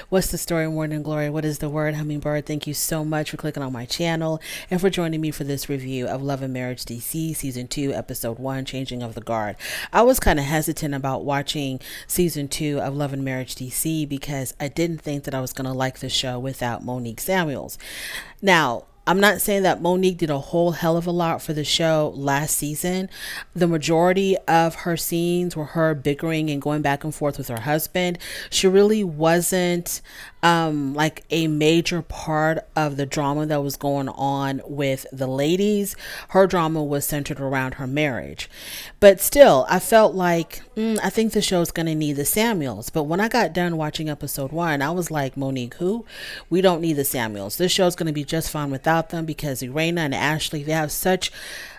What's the story, Morning Glory? What is the word, Hummingbird? Thank you so much for clicking on my channel and for joining me for this review of Love and Marriage DC Season 2, Episode 1, Changing of the Guard. I was kind of hesitant about watching Season 2 of Love and Marriage DC because I didn't think that I was going to like the show without Monique Samuels. Now, I'm not saying that Monique did a whole hell of a lot for the show last season. The majority of her scenes were her bickering and going back and forth with her husband. She really wasn't like a major part of the drama that was going on with the ladies. Her drama was centered around her marriage. But still, I felt like, I think the show's going to need the Samuels. But when I got done watching episode 1, I was like, Monique, who? We don't need the Samuels. This show's going to be just fine without them because Irena and Ashley,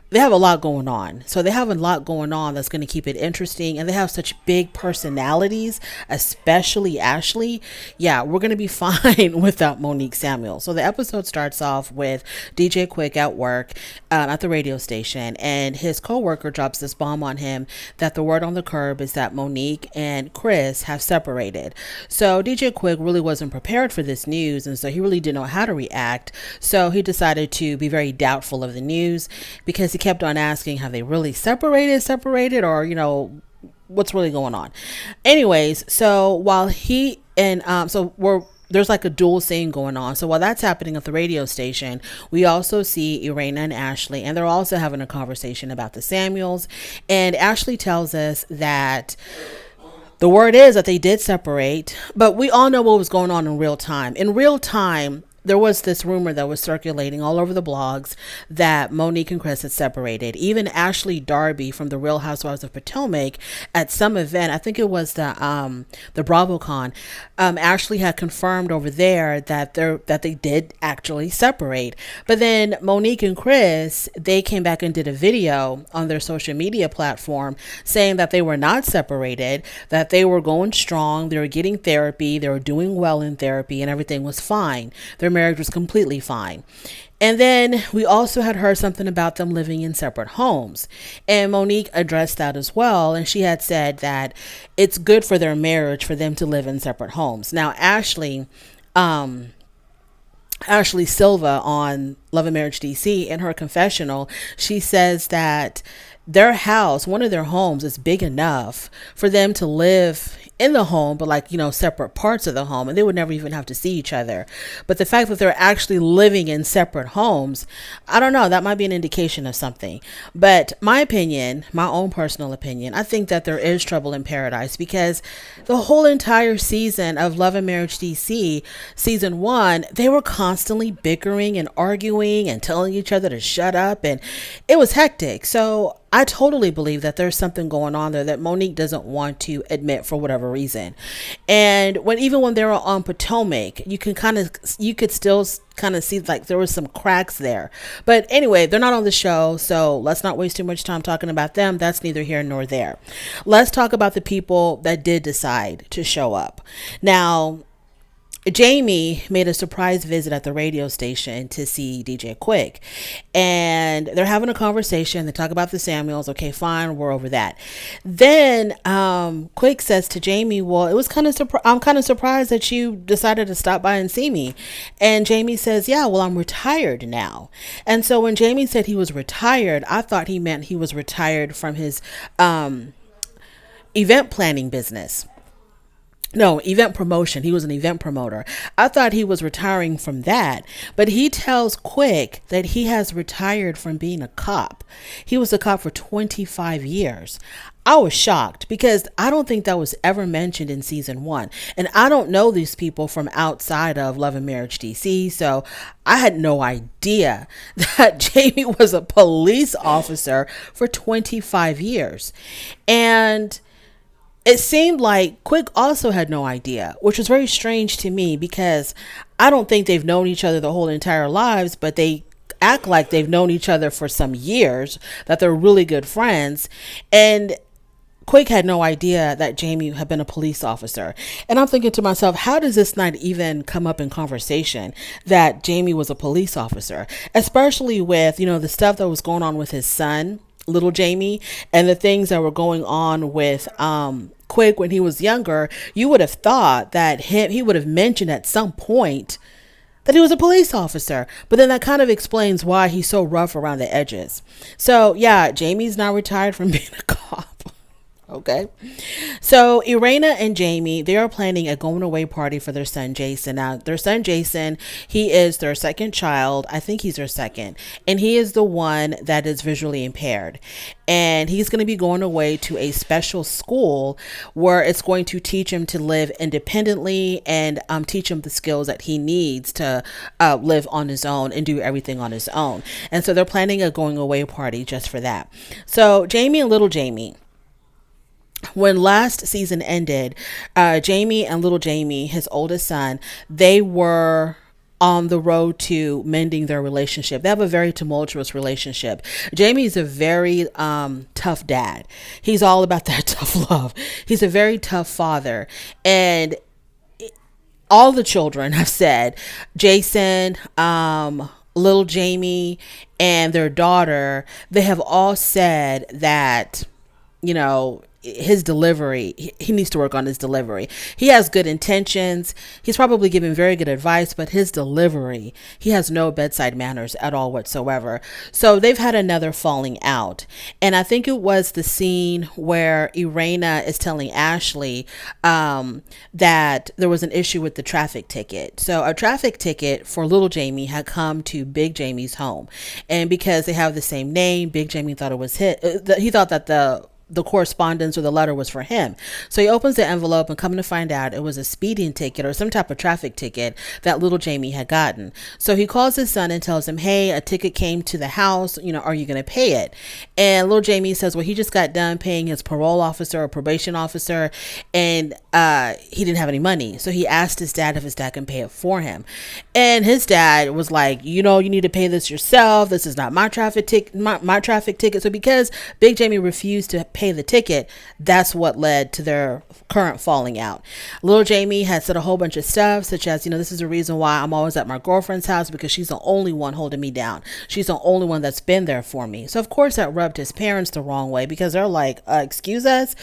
they have a lot going on. So they have a lot going on that's going to keep it interesting. And they have such big personalities, especially Ashley. Yeah, we're going to be fine without Monique Samuel. So the episode starts off with DJ Quick at work at the radio station. And his coworker drops this bomb on him that the word on the curb is that Monique and Chris have separated. So DJ Quick really wasn't prepared for this news. And so he really didn't know how to react. So he decided to be very doubtful of the news because he kept on asking, have they really separated, or, what's really going on? Anyways, so while he and there's like a dual scene going on. So while that's happening at the radio station, we also see Irena and Ashley, and they're also having a conversation about the Samuels. And Ashley tells us that the word is that they did separate, but we all know what was going on in real time. In real time, there was this rumor that was circulating all over the blogs that Monique and Chris had separated. Even Ashley Darby from the Real Housewives of Potomac at some event, I think it was the BravoCon, Ashley had confirmed over there that they did actually separate. But then Monique and Chris, they came back and did a video on their social media platform saying that they were not separated, that they were going strong, they were getting therapy, they were doing well in therapy, and everything was fine. Their marriage was completely fine. And then we also had heard something about them living in separate homes. And Monique addressed that as well. And she had said that it's good for their marriage for them to live in separate homes. Now, Ashley Silva on Love and Marriage DC, in her confessional, she says that their house, one of their homes, is big enough for them to live in the home, but separate parts of the home, and they would never even have to see each other. But the fact that they're actually living in separate homes, I don't know, that might be an indication of something. But my opinion, my own personal opinion, I think that there is trouble in paradise, because the whole entire season of Love and Marriage DC, season 1, they were constantly bickering and arguing and telling each other to shut up, and it was hectic. So I totally believe that there's something going on there that Monique doesn't want to admit for whatever reason. And even when they were on Potomac, you could still kind of see like there was some cracks there. But anyway, they're not on the show, so let's not waste too much time talking about them. That's neither here nor there. Let's talk about the people that did decide to show up. Now, Jamie made a surprise visit at the radio station to see DJ Quick, and they're having a conversation. They talk about the Samuels. Okay, fine, we're over that. Then Quick says to Jamie, well, it was I'm kind of surprised that you decided to stop by and see me. And Jamie says, yeah, well, I'm retired now. And so when Jamie said he was retired, I thought he meant he was retired from his event planning business. No, event promotion. He was an event promoter. I thought he was retiring from that, but he tells Quick that he has retired from being a cop. He was a cop for 25 years. I was shocked because I don't think that was ever mentioned in season 1. And I don't know these people from outside of Love and Marriage DC. So I had no idea that Jamie was a police officer for 25 years. And it seemed like Quick also had no idea, which was very strange to me because I don't think they've known each other the whole entire lives, but they act like they've known each other for some years, that they're really good friends. And Quick had no idea that Jamie had been a police officer. And I'm thinking to myself, how does this not even come up in conversation that Jamie was a police officer, especially with, the stuff that was going on with his son, little Jamie, and the things that were going on with quick when he was younger, you would have thought that he would have mentioned at some point that he was a police officer. But then that kind of explains why he's so rough around the edges. So yeah, Jamie's now retired from being a cop. Okay. So Irena and Jamie, they are planning a going away party for their son Jason. Now, their son Jason, he is their second child. I think he's their second. And he is the one that is visually impaired. And he's going to be going away to a special school where it's going to teach him to live independently and teach him the skills that he needs to live on his own and do everything on his own. And so they're planning a going away party just for that. So Jamie and little Jamie, when last season ended, Jamie and little Jamie, his oldest son, they were on the road to mending their relationship. They have a very tumultuous relationship. Jamie's a very tough dad. He's all about that tough love. He's a very tough father. And all the children have said, Jason, little Jamie, and their daughter, they have all said that, you know, his delivery, he needs to work on his delivery. He has good intentions. He's probably giving very good advice, but his delivery, he has no bedside manners at all whatsoever. So they've had another falling out. And I think it was the scene where Irena is telling Ashley that there was an issue with the traffic ticket. So a traffic ticket for little Jamie had come to Big Jamie's home. And because they have the same name, Big Jamie thought it was he thought that the correspondence or the letter was for him. So he opens the envelope and come to find out it was a speeding ticket or some type of traffic ticket that little Jamie had gotten. So he calls his son and tells him, hey, a ticket came to the house, you know, are you going to pay it? And little Jamie says, well, he just got done paying his parole officer or probation officer and he didn't have any money. So he asked his dad if his dad can pay it for him. And his dad was like, you know, you need to pay this yourself. This is not my traffic ticket, my traffic ticket. So because Big Jamie refused to pay the ticket, that's what led to their current falling out. Little Jamie had said a whole bunch of stuff, such as, you know, this is the reason why I'm always at my girlfriend's house, because she's the only one holding me down. She's the only one that's been there for me. So of course that rubbed his parents the wrong way, because they're like, excuse us,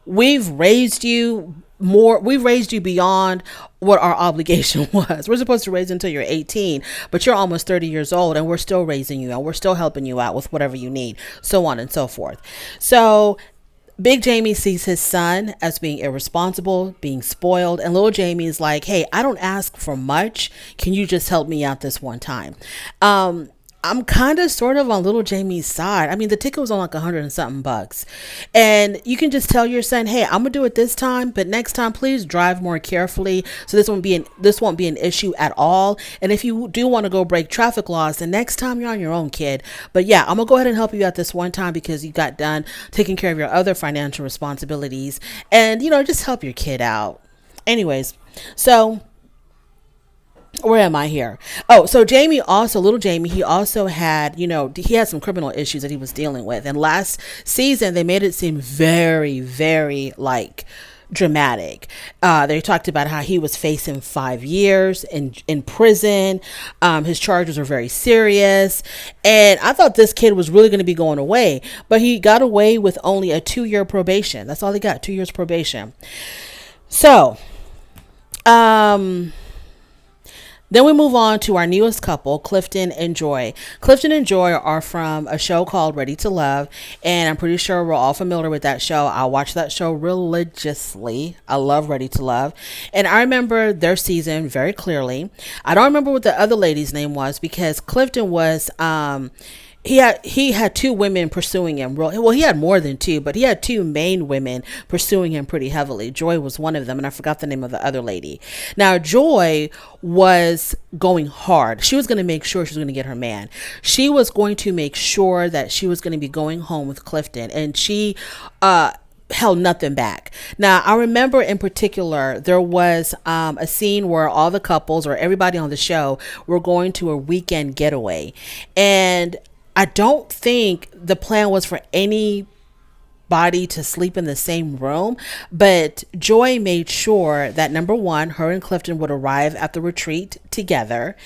we've raised you beyond what our obligation was. We're supposed to raise until you're 18, but you're almost 30 years old and we're still raising you and we're still helping you out with whatever you need, so on and so forth. So Big Jamie sees his son as being irresponsible, being spoiled, and little Jamie is like, hey, I don't ask for much. Can you just help me out this one time? I'm kind of sort of on little Jamie's side. I mean, the ticket was on like $100 and something bucks. And you can just tell your son, hey, I'm gonna do it this time, but next time please drive more carefully. So this won't be an issue at all. And if you do want to go break traffic laws, the next time you're on your own, kid. But yeah, I'm gonna go ahead and help you out this one time because you got done taking care of your other financial responsibilities. And, you know, just help your kid out. Anyways, so where am I here? Oh, so little Jamie, he also had, you know, he had some criminal issues that he was dealing with. And last season, they made it seem very, very like dramatic. They talked about how he was facing 5 years in prison. His charges were very serious. And I thought this kid was really going to be going away, but he got away with only a 2-year probation. That's all he got, 2 years probation. So, then we move on to our newest couple, Clifton and Joy. Clifton and Joy are from a show called Ready to Love, and I'm pretty sure we're all familiar with that show. I watch that show religiously. I love Ready to Love, and I remember their season very clearly. I don't remember what the other lady's name was because Clifton was he had 2 women pursuing him. Well, he had more than 2, but he had 2 main women pursuing him pretty heavily. Joy was one of them, and I forgot the name of the other lady. Now, Joy was going hard. She was going to make sure she was going to get her man. She was going to make sure that she was going to be going home with Clifton, and she held nothing back. Now, I remember in particular, there was a scene where all the couples or everybody on the show were going to a weekend getaway, and I don't think the plan was for anybody body to sleep in the same room, but Joy made sure that number one, her and Clifton would arrive at the retreat together,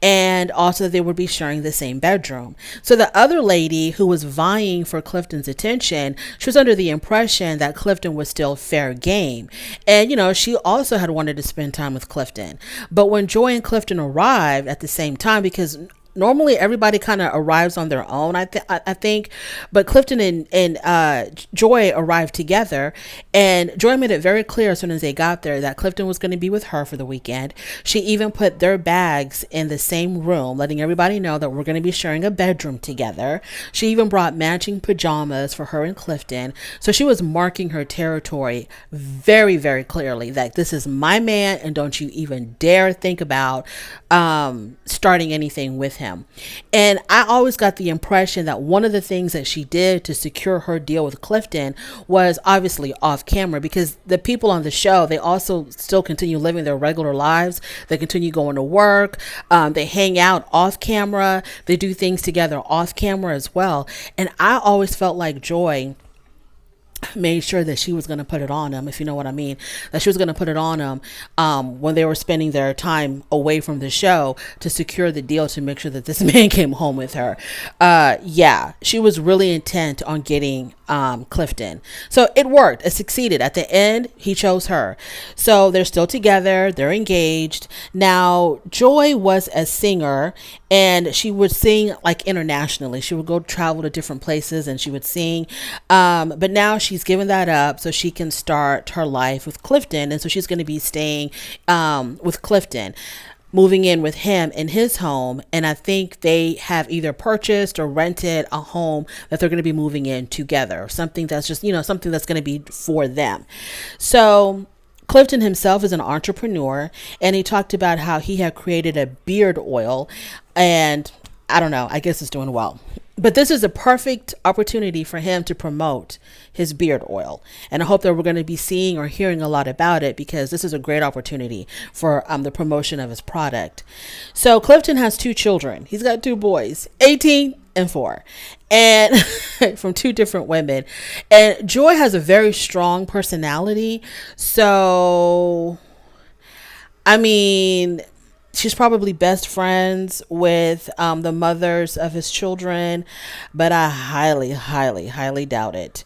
and also they would be sharing the same bedroom. So the other lady who was vying for Clifton's attention, she was under the impression that Clifton was still fair game. And, she also had wanted to spend time with Clifton. But when Joy and Clifton arrived at the same time, because normally everybody kind of arrives on their own, I think, but Clifton and Joy arrived together, and Joy made it very clear as soon as they got there that Clifton was going to be with her for the weekend. She even put their bags in the same room, letting everybody know that we're going to be sharing a bedroom together. She even brought matching pajamas for her and Clifton. So she was marking her territory very, very clearly that this is my man, and don't you even dare think about starting anything with him. And I always got the impression that one of the things that she did to secure her deal with Clifton was obviously off camera, because the people on the show, they also still continue living their regular lives. They continue going to work. They hang out off camera. They do things together off camera as well. And I always felt like Joy made sure that she was going to put it on him, if you know what I mean, that she was going to put it on him when they were spending their time away from the show to secure the deal, to make sure that this man came home with her. Yeah, she was really intent on getting Clifton. So it worked. It succeeded. At the end, he chose her. So they're still together. They're engaged. Now, Joy was a singer, and she would sing like internationally. She would go travel to different places and she would sing. But now she's given that up so she can start her life with Clifton. And so she's going to be staying with Clifton, moving in with him in his home. And I think they have either purchased or rented a home that they're going to be moving in together. Something that's just, something that's going to be for them. So Clifton himself is an entrepreneur, and he talked about how he had created a beard oil, and I don't know, I guess it's doing well. But this is a perfect opportunity for him to promote his beard oil. And I hope that we're going to be seeing or hearing a lot about it, because this is a great opportunity for the promotion of his product. So Clifton has 2 children. He's got 2 boys, 18 and 4, and from 2 different women. And Joy has a very strong personality. So, I mean, she's probably best friends with the mothers of his children, but I highly, highly, highly doubt it.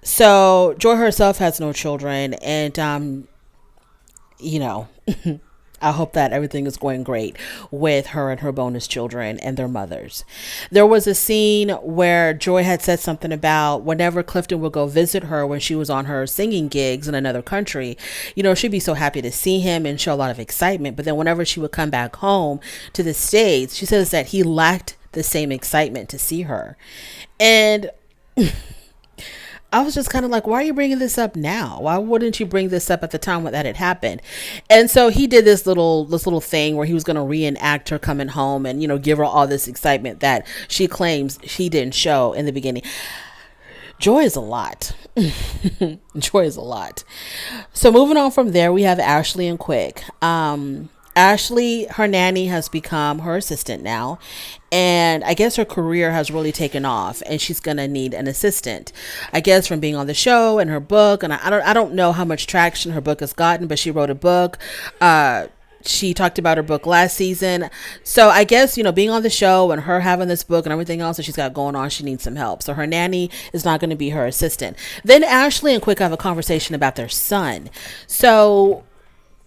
So Joy herself has no children, and I hope that everything is going great with her and her bonus children and their mothers. There was a scene where Joy had said something about whenever Clifton would go visit her when she was on her singing gigs in another country, she'd be so happy to see him and show a lot of excitement. But then whenever she would come back home to the States, she says that he lacked the same excitement to see her. And I was just kind of like, why are you bringing this up now? Why wouldn't you bring this up at the time that it happened? And so he did this little thing where he was going to reenact her coming home and, give her all this excitement that she claims she didn't show in the beginning. Joy is a lot. Joy is a lot. So moving on from there, we have Ashley and Quick. Ashley, her nanny, has become her assistant now, and I guess her career has really taken off, and she's gonna need an assistant, I guess, from being on the show and her book. And I don't know how much traction her book has gotten, but she wrote a book. She talked about her book last season. So I guess, being on the show and her having this book and everything else that she's got going on, she needs some help. So her nanny is not going to be her assistant. Then Ashley and Quick have a conversation about their son. So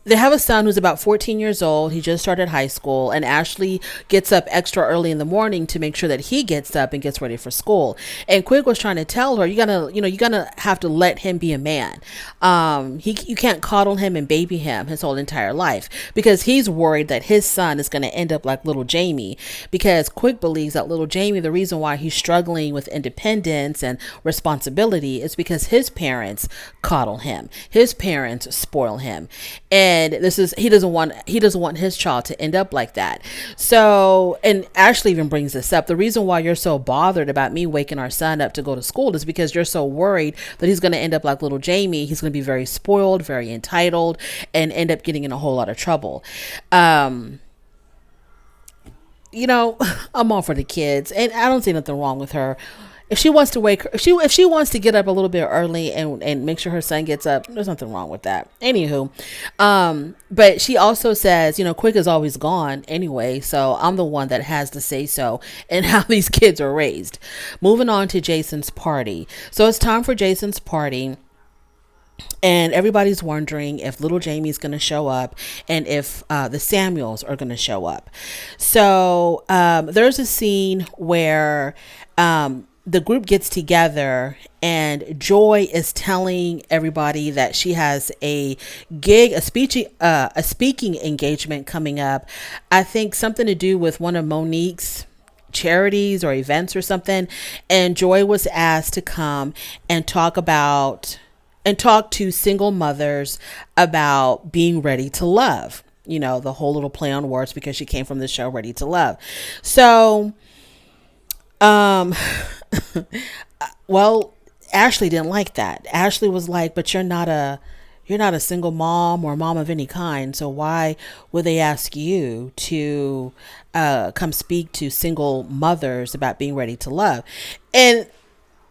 they have a son who's about 14 years old. He just started high school, and Ashley gets up extra early in the morning to make sure that he gets up and gets ready for school. And Quick was trying to tell her, you're gonna have to let him be a man. You can't coddle him and baby him his whole entire life, because he's worried that his son is going to end up like little Jamie, because Quick believes that little Jamie, the reason why he's struggling with independence and responsibility is because his parents coddle him. His parents spoil him. And he doesn't want his child to end up like that. So, and Ashley even brings this up. The reason why you're so bothered about me waking our son up to go to school is because you're so worried that he's going to end up like little Jamie. He's going to be very spoiled, very entitled, and end up getting in a whole lot of trouble. I'm all for the kids, and I don't see nothing wrong with her If she wants to wake her, if she wants to get up a little bit early and make sure her son gets up, there's nothing wrong with that. Anywho, but she also says, Quick is always gone anyway, so I'm the one that has to say so and how these kids are raised. Moving on to Jason's party. So it's time for Jason's party. And everybody's wondering if little Jamie's going to show up and if the Samuels are going to show up. So there's a scene where the group gets together and Joy is telling everybody that she has a gig, a speaking engagement coming up. I think something to do with one of Monique's charities or events or something. And Joy was asked to come and talk to single mothers about being ready to love. The whole little play on words because she came from the show Ready to Love. So, well, Ashley didn't like that. Ashley was like, but you're not a single mom or mom of any kind. So why would they ask you to come speak to single mothers about being ready to love? And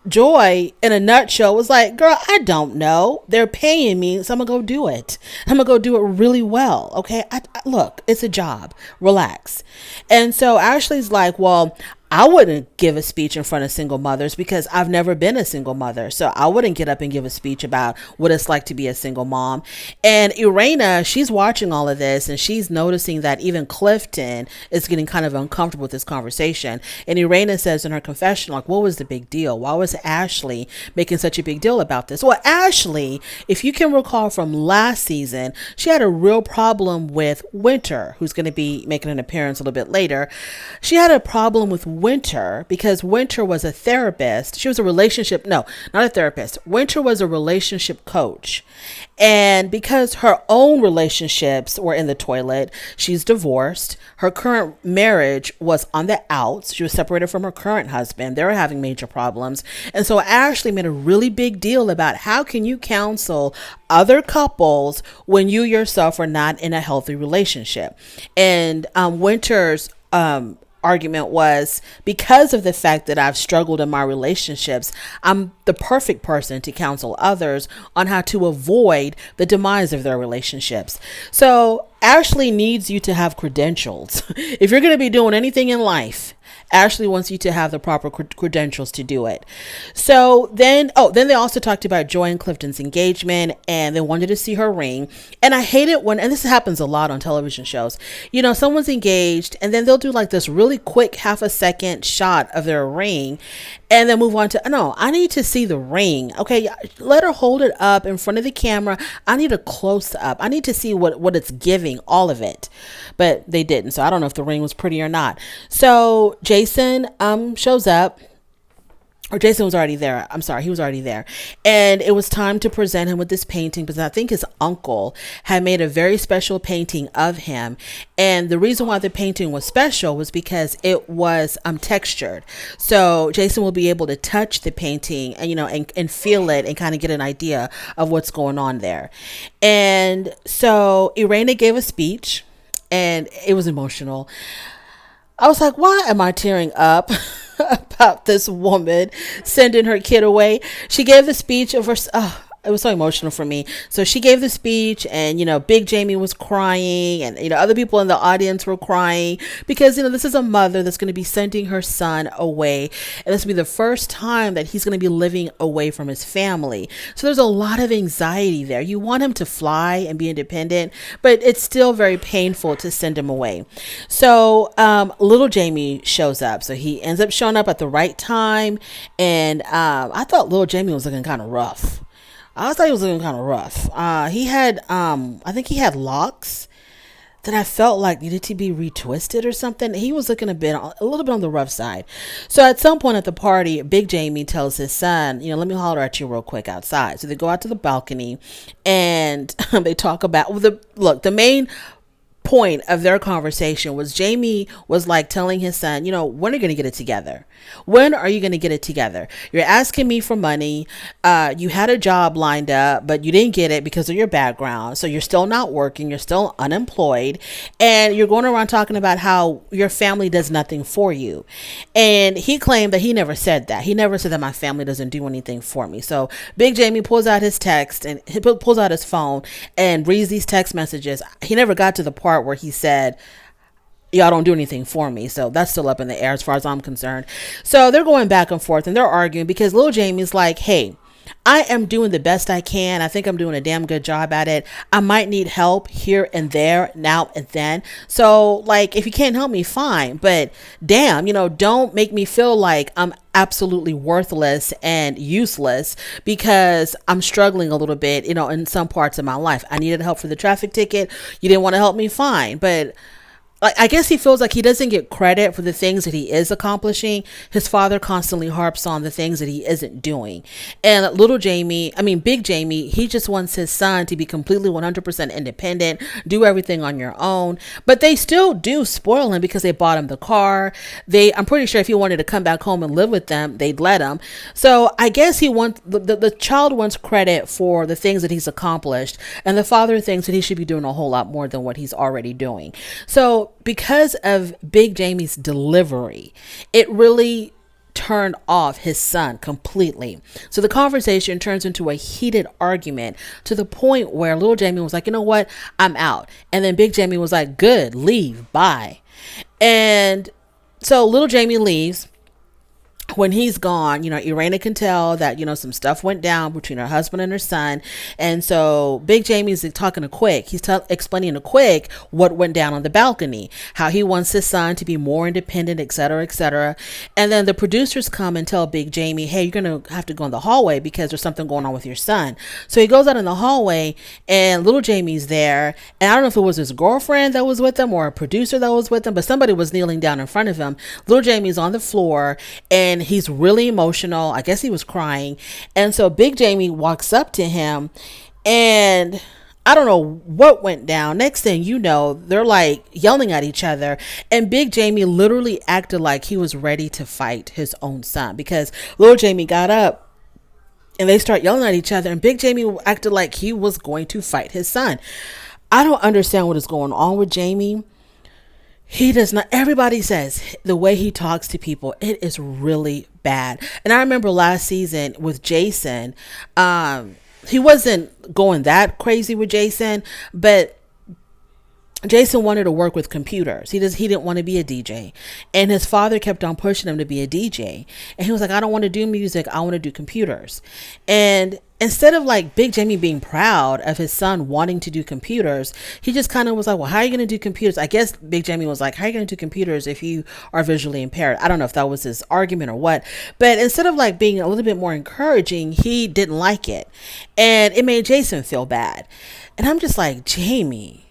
Joy, in a nutshell, was like, girl, I don't know. They're paying me, so I'm going to go do it. I'm going to go do it really well. Okay. Look, it's a job. Relax. And so Ashley's like, well, I wouldn't give a speech in front of single mothers because I've never been a single mother. So I wouldn't get up and give a speech about what it's like to be a single mom. And Irena, she's watching all of this and she's noticing that even Clifton is getting kind of uncomfortable with this conversation. And Irena says in her confession, like, what was the big deal? Why was Ashley making such a big deal about this? Well, Ashley, if you can recall from last season, she had a real problem with Winter, who's going to be making an appearance a little bit later. She had a problem with Winter because Winter was a therapist. She was not a therapist. Winter was a relationship coach. And because her own relationships were in the toilet, she's divorced. Her current marriage was on the outs. She was separated from her current husband. They were having major problems. And so Ashley made a really big deal about how can you counsel other couples when you yourself are not in a healthy relationship. And Winter's argument was, because of the fact that I've struggled in my relationships, I'm the perfect person to counsel others on how to avoid the demise of their relationships. So Ashley needs you to have credentials. If you're going to be doing anything in life, Ashley wants you to have the proper credentials to do it. So then they also talked about Joy and Clifton's engagement and they wanted to see her ring. And I hate it when, and this happens a lot on television shows, someone's engaged and then they'll do like this really quick half a second shot of their ring and then move on to, no, I need to see the ring. Okay. Let her hold it up in front of the camera. I need a close up. I need to see what it's giving, all of it. But they didn't. So I don't know if the ring was pretty or not. So Jason shows up. Or Jason was already there. I'm sorry, he was already there. And it was time to present him with this painting because I think his uncle had made a very special painting of him. And the reason why the painting was special was because it was textured. So Jason will be able to touch the painting and, and feel it and kind of get an idea of what's going on there. And so Irena gave a speech and it was emotional. I was like, why am I tearing up about this woman sending her kid away? She gave the speech of her. It was so emotional for me. So she gave the speech and, Big Jamie was crying and, other people in the audience were crying because, this is a mother that's going to be sending her son away. And this will be the first time that he's going to be living away from his family. So there's a lot of anxiety there. You want him to fly and be independent, but it's still very painful to send him away. So little Jamie shows up. So he ends up showing up at the right time. And I thought little Jamie was looking kind of rough. I thought he was looking kind of rough. He had, I think he had locks that I felt like needed to be retwisted or something. He was looking a little bit on the rough side. So at some point at the party, Big Jamie tells his son, let me holler at you real quick outside. So they go out to the balcony and they talk about the main point of their conversation was Jamie was like telling his son, when are you going to get it together? When are you going to get it together? You're asking me for money. You had a job lined up, but you didn't get it because of your background. So you're still not working. You're still unemployed. And you're going around talking about how your family does nothing for you. And he claimed that he never said that. He never said that my family doesn't do anything for me. So Big Jamie pulls out his text and he pulls out his phone and reads these text messages. He never got to the part where he said, y'all don't do anything for me. So that's still up in the air as far as I'm concerned. So they're going back and forth and they're arguing because little Jamie's like, hey, I am doing the best I can. I think I'm doing a damn good job at it. I might need help here and there, now and then. So like, if you can't help me, fine. But damn, don't make me feel like I'm absolutely worthless and useless because I'm struggling a little bit, in some parts of my life. I needed help for the traffic ticket. You didn't want to help me, fine. But I guess he feels like he doesn't get credit for the things that he is accomplishing. His father constantly harps on the things that he isn't doing. And Big Jamie, he just wants his son to be completely 100% independent, do everything on your own. But they still do spoil him because they bought him the car. I'm pretty sure if he wanted to come back home and live with them, they'd let him. So I guess the child wants credit for the things that he's accomplished. And the father thinks that he should be doing a whole lot more than what he's already doing. So because of Big Jamie's delivery, it really turned off his son completely. So the conversation turns into a heated argument to the point where little Jamie was like, you know what? I'm out. And then Big Jamie was like, good, leave, bye. And so little Jamie leaves. When he's gone, Irena can tell that, some stuff went down between her husband and her son. And so Big Jamie's talking to Quick. He's explaining to Quick what went down on the balcony, how he wants his son to be more independent, et cetera, et cetera. And then the producers come and tell Big Jamie, hey, you're going to have to go in the hallway because there's something going on with your son. So he goes out in the hallway and little Jamie's there. And I don't know if it was his girlfriend that was with him or a producer that was with him, but somebody was kneeling down in front of him. Little Jamie's on the floor and he's really emotional. I guess he was crying. And so Big Jamie walks up to him and I don't know what went down. Next thing you know, they're like yelling at each other. And Big Jamie literally acted like he was ready to fight his own son because little Jamie got up and they start yelling at each other. And Big Jamie acted like he was going to fight his son. I don't understand what is going on with Jamie. He does not. Everybody says the way he talks to people, it is really bad. And I remember last season with Jason, he wasn't going that crazy with Jason, but Jason wanted to work with computers. He didn't want to be a DJ. And his father kept on pushing him to be a DJ. And he was like, I don't want to do music. I want to do computers. And instead of like Big Jamie being proud of his son wanting to do computers, he just kind of was like, well, how are you going to do computers? I guess Big Jamie was like, how are you going to do computers if you are visually impaired? I don't know if that was his argument or what, but instead of like being a little bit more encouraging, he didn't like it. And it made Jason feel bad. And I'm just like, Jamie,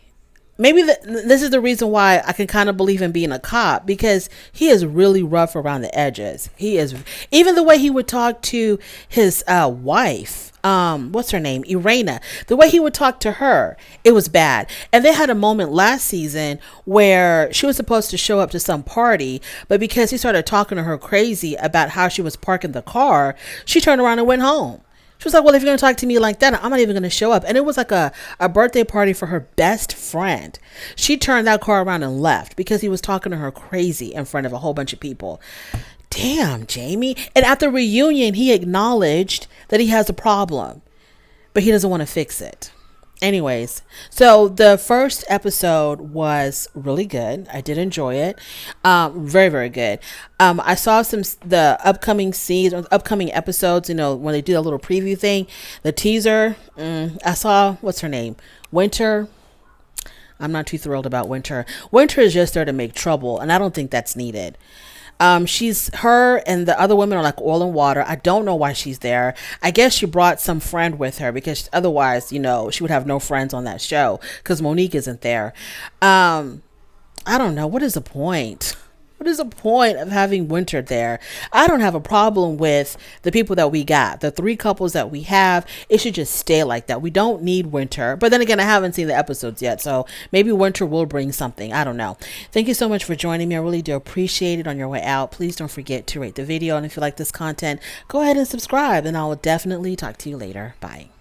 maybe this is the reason why I can kind of believe in being a cop, because he is really rough around the edges. He is, even the way he would talk to his wife, what's her name? Irena. The way he would talk to her, it was bad. And they had a moment last season where she was supposed to show up to some party, but because he started talking to her crazy about how she was parking the car, she turned around and went home. She was like, well, if you're going to talk to me like that, I'm not even going to show up. And it was like a birthday party for her best friend. She turned that car around and left because he was talking to her crazy in front of a whole bunch of people. Damn, Jamie. And at the reunion, he acknowledged that he has a problem, but he doesn't want to fix it. Anyways, so the first episode was really good. I did enjoy it. Very, very good. I saw the upcoming upcoming episodes, when they do that little preview thing, the teaser. I saw, what's her name? Winter. I'm not too thrilled about Winter. Winter is just there to make trouble, and I don't think that's needed. Her and the other women are like oil and water. I don't know why she's there. I guess she brought some friend with her because otherwise, she would have no friends on that show because Monique isn't there. I don't know. What is the point? What is the point of having winter there? I don't have a problem with the people that we got, the 3 couples that we have. It should just stay like that. We don't need winter. But then again, I haven't seen the episodes yet, so maybe winter will bring something. I don't know. Thank you so much for joining me. I really do appreciate it. On your way out, please don't forget to rate the video. And if you like this content, go ahead and subscribe, and I will definitely talk to you later. Bye.